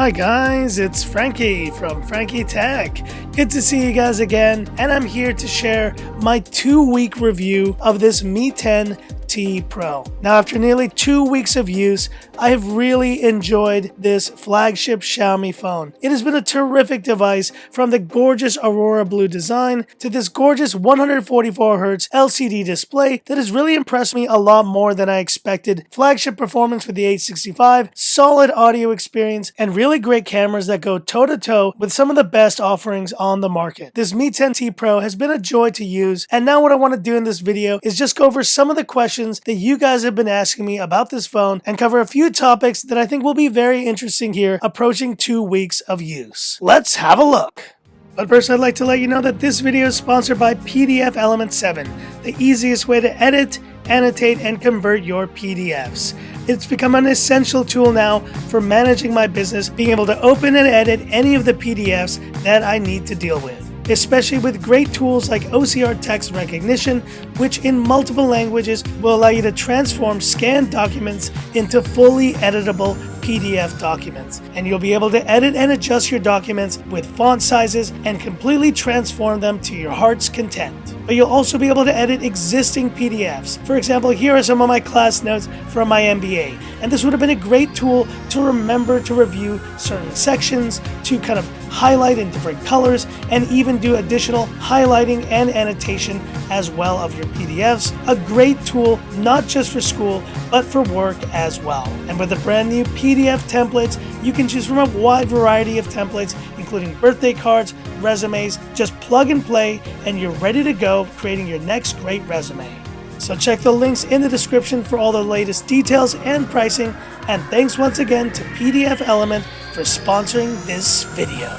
Hi guys, it's Frankie from Frankie Tech. Good to see you guys again, and I'm here to share my 2-week review of this Mi 10T Pro. Now, after nearly 2 weeks of use, I have really enjoyed this flagship Xiaomi phone. It has been a terrific device, from the gorgeous Aurora Blue design to this gorgeous 144Hz LCD display that has really impressed me a lot more than I expected. Flagship performance for the 865, solid audio experience, and really great cameras that go toe-to-toe with some of the best offerings on the market. This Mi 10T Pro has been a joy to use, and now what I want to do in this video is just go over some of the questions that you guys have been asking me about this phone and cover a few topics that I think will be very interesting here approaching 2 weeks of use. Let's have a look. But first, I'd like to let you know that this video is sponsored by PDF Element 7, the easiest way to edit, annotate, and convert your PDFs. It's become an essential tool now for managing my business, being able to open and edit any of the PDFs that I need to deal with, especially with great tools like OCR text recognition, which in multiple languages will allow you to transform scanned documents into fully editable PDF documents. And you'll be able to edit and adjust your documents with font sizes and completely transform them to your heart's content. But you'll also be able to edit existing PDFs. For example, here are some of my class notes from my MBA. And this would have been a great tool to remember to review certain sections, to kind of highlight in different colors, and even do additional highlighting and annotation as well of your PDFs. A great tool not just for school, but for work as well. And with the brand new PDF templates, you can choose from a wide variety of templates, including birthday cards, resumes. Just plug and play, and you're ready to go creating your next great resume. So check the links in the description for all the latest details and pricing, and thanks once again to PDF Element for sponsoring this video.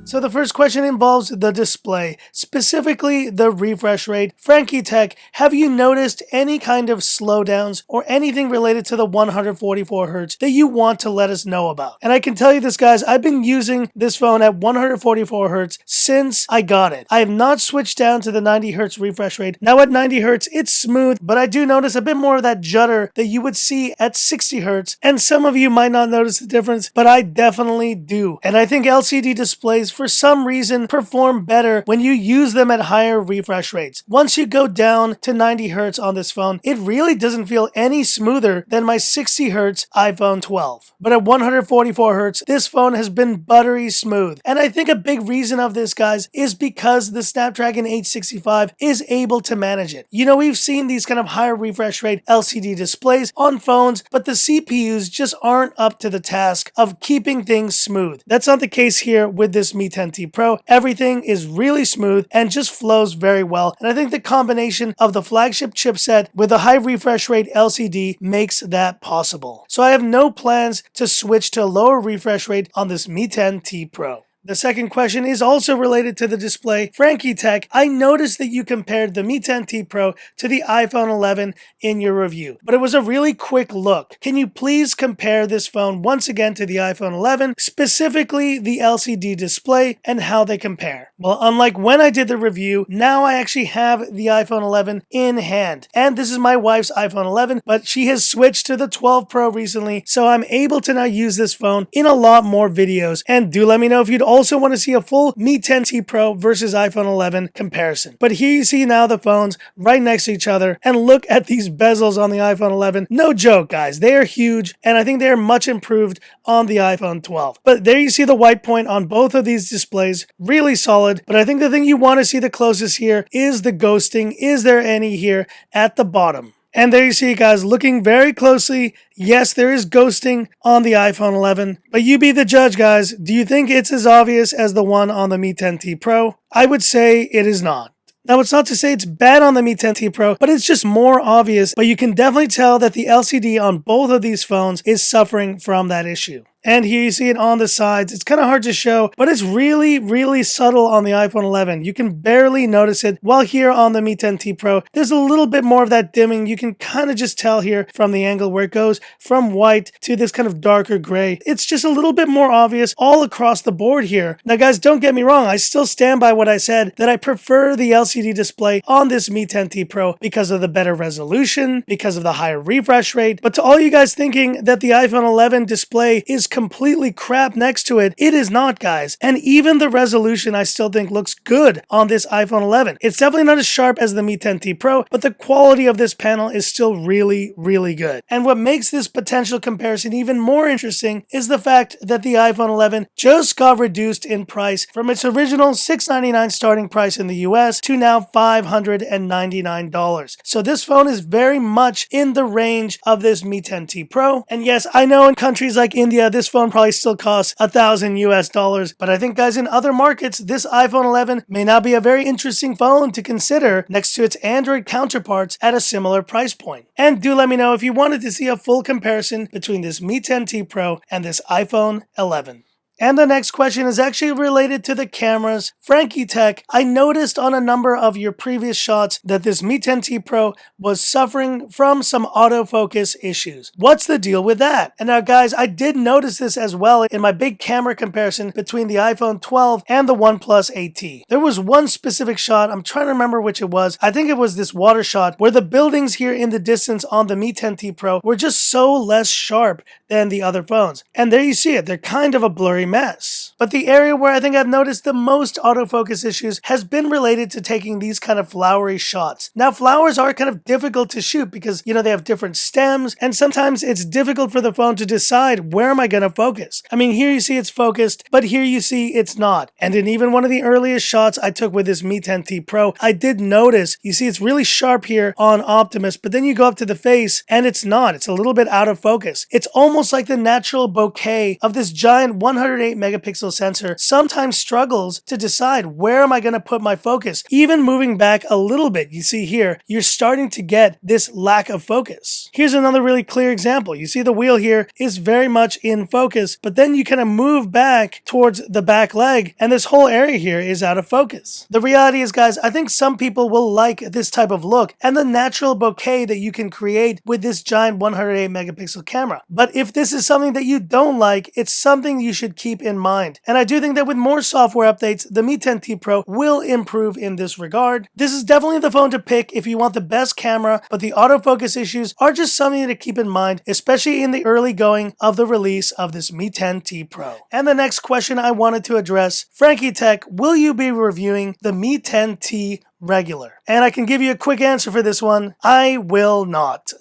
So the first question involves the display, specifically the refresh rate. Frankie Tech, have you noticed any kind of slowdowns or anything related to the 144Hz that you want to let us know about? And I can tell you this, guys, I've been using this phone at 144Hz since I got it. I have not switched down to the 90Hz refresh rate. Now at 90Hz, it's smooth, but I do notice a bit more of that judder that you would see at 60Hz. And some of you might not notice the difference, but I definitely do. And I think LCD displays, for some reason, perform better when you use them at higher refresh rates. Once you go down to 90Hz on this phone, it really doesn't feel any smoother than my 60Hz iPhone 12. But at 144Hz, this phone has been buttery smooth. And I think a big reason of this, guys, is because the Snapdragon 865 is able to manage it. You know, we've seen these kind of higher refresh rate LCD displays on phones, but the CPUs just aren't up to the task of keeping things smooth. That's not the case here with this Mi 10T Pro. Everything is really smooth and just flows very well. And I think the combination of the flagship chipset with a high refresh rate LCD makes that possible. So I have no plans to switch to a lower refresh rate on this Mi 10T Pro. The second question is also related to the display. Frankie Tech, I noticed that you compared the Mi 10T Pro to the iPhone 11 in your review, but it was a really quick look. Can you please compare this phone once again to the iPhone 11, specifically the LCD display, and how they compare? Well, unlike when I did the review, now I actually have the iPhone 11 in hand. And this is my wife's iPhone 11, but she has switched to the 12 Pro recently, so I'm able to now use this phone in a lot more videos. And do let me know if you'd also want to see a full Mi 10T Pro versus iPhone 11 comparison. But here you see now the phones right next to each other, and look at these bezels on the iPhone 11. No joke, guys, they are huge, and I think they are much improved on the iPhone 12. But there you see the white point on both of these displays, really solid. But I think the thing you want to see the closest here is the ghosting. Is there any here at the bottom? And there you see, guys, looking very closely, yes, there is ghosting on the iPhone 11, but you be the judge, guys. Do you think it's as obvious as the one on the Mi 10T Pro? I would say it is not. Now, it's not to say it's bad on the Mi 10T Pro, but it's just more obvious, but you can definitely tell that the LCD on both of these phones is suffering from that issue. And here you see it on the sides. It's kind of hard to show, but it's really, really subtle on the iPhone 11. You can barely notice it. While here on the Mi 10T Pro, there's a little bit more of that dimming. You can kind of just tell here from the angle where it goes from white to this kind of darker gray. It's just a little bit more obvious all across the board here. Now, guys, don't get me wrong. I still stand by what I said, that I prefer the LCD display on this Mi 10T Pro because of the better resolution, because of the higher refresh rate. But to all you guys thinking that the iPhone 11 display is completely crap next to it, it is not, guys. And even the resolution I still think looks good on this iPhone 11. It's definitely not as sharp as the Mi 10T Pro, but the quality of this panel is still really, really good. And what makes this potential comparison even more interesting is the fact that the iPhone 11 just got reduced in price from its original $699 starting price in the US to now $599. So this phone is very much in the range of this Mi 10T Pro. And yes, I know in countries like India, this phone probably still costs $1,000 US, but I think, guys, in other markets, this iPhone 11 may now be a very interesting phone to consider next to its Android counterparts at a similar price point. And do let me know if you wanted to see a full comparison between this Mi 10T Pro and this iPhone 11. And the next question is actually related to the cameras. Frankie Tech, I noticed on a number of your previous shots that this Mi 10T Pro was suffering from some autofocus issues. What's the deal with that? And now, guys, I did notice this as well in my big camera comparison between the iPhone 12 and the OnePlus 8T. There was one specific shot, I'm trying to remember which it was. I think it was this water shot where the buildings here in the distance on the Mi 10T Pro were just so less sharp than the other phones. And there you see it, they're kind of a blurry mess. But the area where I think I've noticed the most autofocus issues has been related to taking these kind of flowery shots. Now, flowers are kind of difficult to shoot because, you know, they have different stems, and sometimes it's difficult for the phone to decide where am I going to focus. I mean, here you see it's focused, but here you see it's not. And in even one of the earliest shots I took with this Mi 10T Pro, I did notice, you see it's really sharp here on Optimus, but then you go up to the face and it's not. It's a little bit out of focus. It's almost like the natural bokeh of this giant 108 megapixel sensor sometimes struggles to decide where am I going to put my focus. Even moving back a little bit, you see here, you're starting to get this lack of focus. Here's another really clear example. You see the wheel here is very much in focus, but then you kind of move back towards the back leg and this whole area here is out of focus. The reality is, guys, I think some people will like this type of look and the natural bokeh that you can create with this giant 108 megapixel camera. But if this is something that you don't like, it's something you should keep in mind. And I do think that with more software updates, the Mi 10T Pro will improve in this regard. This is definitely the phone to pick if you want the best camera, but the autofocus issues are just something to keep in mind, especially in the early going of the release of this Mi 10T Pro. And the next question I wanted to address, Frankie Tech, will you be reviewing the Mi 10T regular? And I can give you a quick answer for this one. I will not.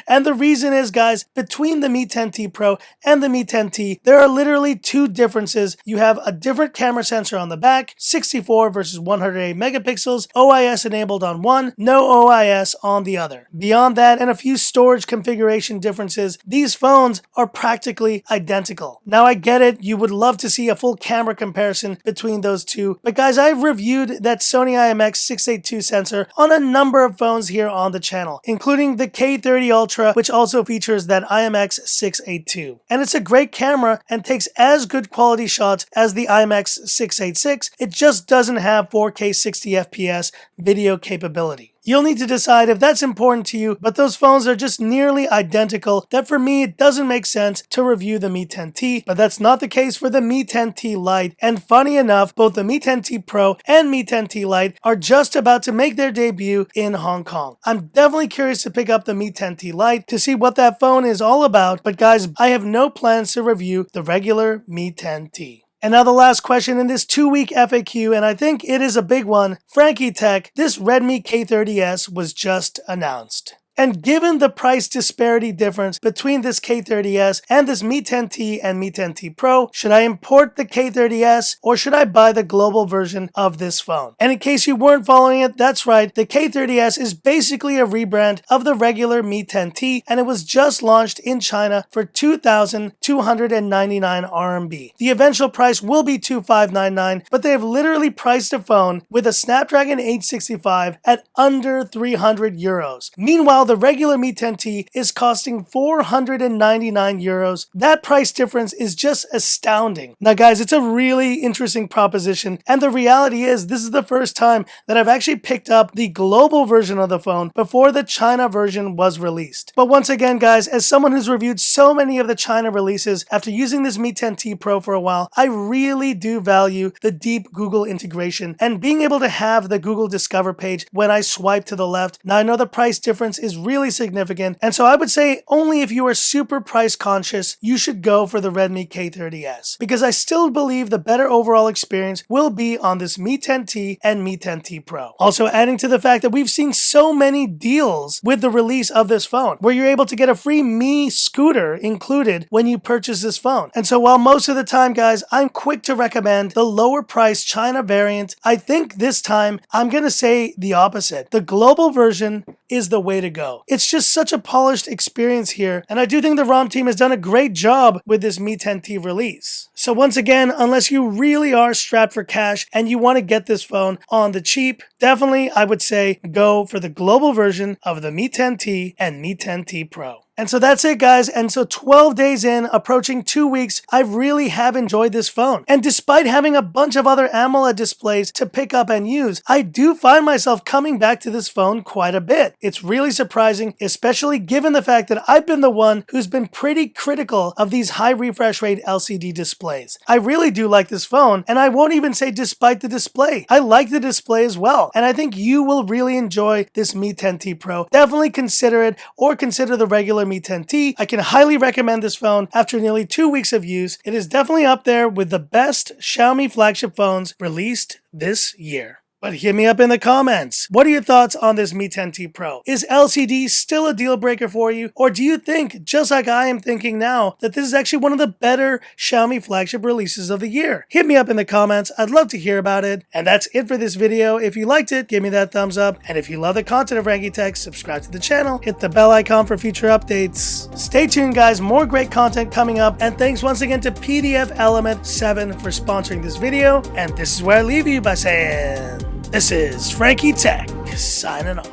And the reason is, guys, between the Mi 10T Pro and the Mi 10T, there are literally two differences. You have a different camera sensor on the back, 64 versus 108 megapixels, OIS enabled on one, no OIS on the other. Beyond that, and a few storage configuration differences, these phones are practically identical. Now, I get it, you would love to see a full camera comparison between those two, but guys, I've reviewed that Sony IMX682 sensor on a number of phones here on the channel, including the K30 Ultra, which also features that IMX682. And it's a great camera and takes as good quality shots as the IMX686, it just doesn't have 4K 60 FPS video capability. You'll need to decide if that's important to you, but those phones are just nearly identical that for me it doesn't make sense to review the Mi 10T, but that's not the case for the Mi 10T Lite. And funny enough, both the Mi 10T Pro and Mi 10T Lite are just about to make their debut in Hong Kong. I'm definitely curious to pick up the Mi 10T Lite to see what that phone is all about, but guys, I have no plans to review the regular Mi 10T. And now the last question in this 2-week FAQ, and I think it is a big one. Frankie Tech, this Redmi K30S was just announced. And given the price disparity difference between this K30S and this Mi 10T and Mi 10T Pro, should I import the K30S or should I buy the global version of this phone? And in case you weren't following it, that's right, the K30S is basically a rebrand of the regular Mi 10T, and it was just launched in China for 2,299 RMB. The eventual price will be 2,599, but they have literally priced a phone with a Snapdragon 865 at under 300 euros. Meanwhile, the regular Mi 10T is costing 499 euros. That price difference is just astounding. Now guys, it's a really interesting proposition, and the reality is this is the first time that I've actually picked up the global version of the phone before the China version was released. But once again, guys, as someone who's reviewed so many of the China releases after using this Mi 10T Pro for a while, I really do value the deep Google integration and being able to have the Google Discover page when I swipe to the left. Now I know the price difference is is really significant. And so I would say only if you are super price conscious, you should go for the Redmi K30S, because I still believe the better overall experience will be on this Mi 10T and Mi 10T Pro. Also adding to the fact that we've seen so many deals with the release of this phone, where you're able to get a free Mi scooter included when you purchase this phone. And so while most of the time, guys, I'm quick to recommend the lower price China variant, I think this time I'm gonna say the opposite. The global version is the way to go. It's just such a polished experience here, and I do think the ROM team has done a great job with this Mi 10T release. So once again, unless you really are strapped for cash and you want to get this phone on the cheap, definitely I would say go for the global version of the Mi 10T and Mi 10T Pro. And so that's it, guys. And so 12 days in, approaching 2 weeks, I really have enjoyed this phone. And despite having a bunch of other AMOLED displays to pick up and use, I do find myself coming back to this phone quite a bit. It's really surprising, especially given the fact that I've been the one who's been pretty critical of these high refresh rate LCD displays. I really do like this phone, and I won't even say despite the display. I like the display as well, and I think you will really enjoy this Mi 10T Pro. Definitely consider it, or consider the regular Mi 10T. I can highly recommend this phone after nearly 2 weeks of use. It is definitely up there with the best Xiaomi flagship phones released this year. But hit me up in the comments. What are your thoughts on this Mi 10T Pro? Is LCD still a deal breaker for you? Or do you think, just like I am thinking now, that this is actually one of the better Xiaomi flagship releases of the year? Hit me up in the comments. I'd love to hear about it. And that's it for this video. If you liked it, give me that thumbs up. And if you love the content of Frankie Tech, subscribe to the channel. Hit the bell icon for future updates. Stay tuned, guys. More great content coming up. And thanks once again to PDF Element 7 for sponsoring this video. And this is where I leave you by saying, this is Frankie Tech signing off.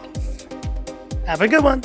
Have a good one.